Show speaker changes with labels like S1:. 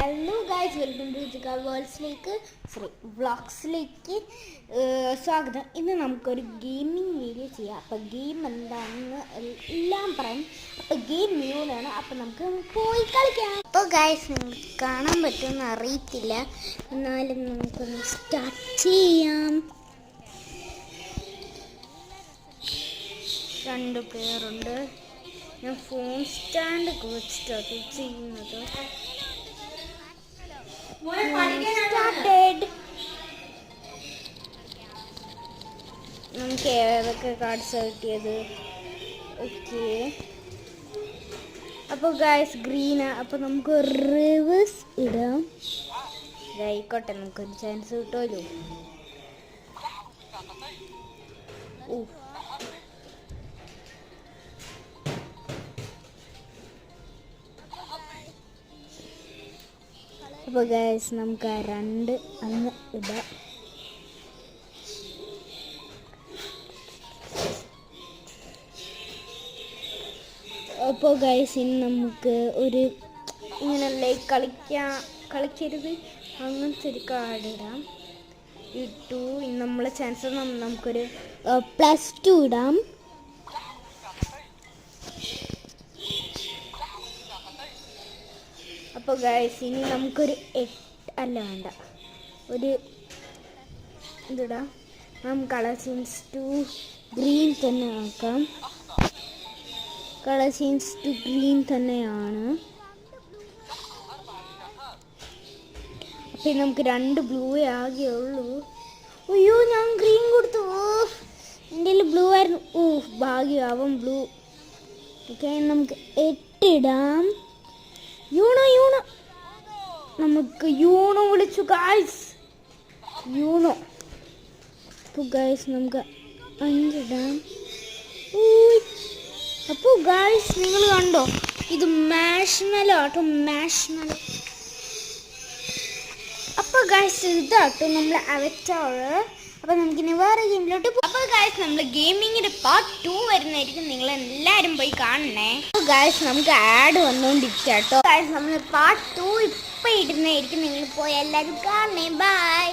S1: Hello guys, welcome to ജിക വേൾഡ്സിലേക്ക് വ്ളോഗ്സിലേക്ക് സ്വാഗതം. ഇന്ന് നമുക്കൊരു ഗെയിമിംഗ് വീഡിയോ ചെയ്യാം. അപ്പോൾ ഗെയിം എന്താണെന്ന് എല്ലാം പറയും. അപ്പോൾ ഗെയിം ന്യൂവാണ്. അപ്പോൾ നമുക്ക് പോയി കളിക്കാം. അപ്പോൾ ഗൈസ്, നിങ്ങൾക്ക് കാണാൻ പറ്റുമെന്ന് അറിയത്തില്ല, എന്നാലും നമുക്കൊന്ന് സ്റ്റാർട്ട് ചെയ്യാം. 2 പേരുണ്ട്. ഞാൻ ഫോൺ സ്റ്റാൻഡ് വെച്ചിട്ടാണ് ചെയ്യുന്നത്. നമുക്ക് ഏതൊക്കെ കാർഡ്സ് കിട്ടിയത്? ഓക്കെ, അപ്പോൾ ഗൈസ് ഗ്രീനാ. അപ്പോൾ നമുക്ക് റിവേഴ്സ് ഇടാം. ഇതായിക്കോട്ടെ, നമുക്കൊരു ചാൻസ് കിട്ടുമല്ലോ. അപ്പോൾ ഗൈസ് നമുക്ക് ആ 2 അങ്ങ് ഇടാം. അപ്പോൾ ഗൈസ് ഇനി നമുക്ക് ഒരു ഇങ്ങനെ ലൈക്ക് കളിക്കരുത് അങ്ങനത്തെ ഒരു കാർഡ് ഇടാം. ഇട്ടു. ഇനി നമ്മളെ ചാൻസ് നമുക്കൊരു +2 ഇടാം. അപ്പോൾ ഗൈസ് ഇനി നമുക്കൊരു 8 അല്ല വേണ്ട, ഒരു ഇതിടാം. കളർ ചേഞ്ച് ടു ഗ്രീൻ തന്നെ ആക്കാം. കളർ ചേഞ്ച് ടു ഗ്രീൻ തന്നെയാണ്. അപ്പം നമുക്ക് 2 ബ്ലൂ ആകെയുള്ളൂ. അയ്യോ, ഞാൻ ഗ്രീൻ കൊടുത്തു. എൻ്റെ കയ്യിൽ ബ്ലൂ ആയിരുന്നു. ഭാഗ്യമാവും ബ്ലൂ. ഓക്കെ, നമുക്ക് 8 ഇടാം. യൂണോ നമുക്ക് യൂണോ വിളിച്ചു ഗൈസ്. യൂണോ. അപ്പോൾ ഗൈസ് നമുക്ക് 5 ഇടാം. അപ്പോൾ ഗൈസ് നിങ്ങൾ കണ്ടോ, ഇത് മാഷ്മലോ ആട്ടോ, മാഷ്മലോ. അപ്പോൾ ഗൈസ് ഇതാട്ടോ നമ്മൾ അവറ്റാള്. അപ്പോൾ നമുക്കിനി വേറെ ഗെയിമിലോട്ട് പോകും. അപ്പോൾ ഗൈസ് നമ്മൾ ഗെയിമിങ്ങിൻ്റെ പാർട്ട് 2 വരുന്നതായിരിക്കും. നിങ്ങൾ എല്ലാവരും പോയി കാണണേ. അപ്പോൾ ഗൈസ് നമുക്ക് ആഡ് വന്നുകൊണ്ടിരിക്കാം കേട്ടോ. ഗൈസ് നമ്മൾ പാർട്ട് 2 ഇപ്പം ഇടുന്നതായിരിക്കും. നിങ്ങൾ പോയി എല്ലാവരും കാണണേ. ബൈ.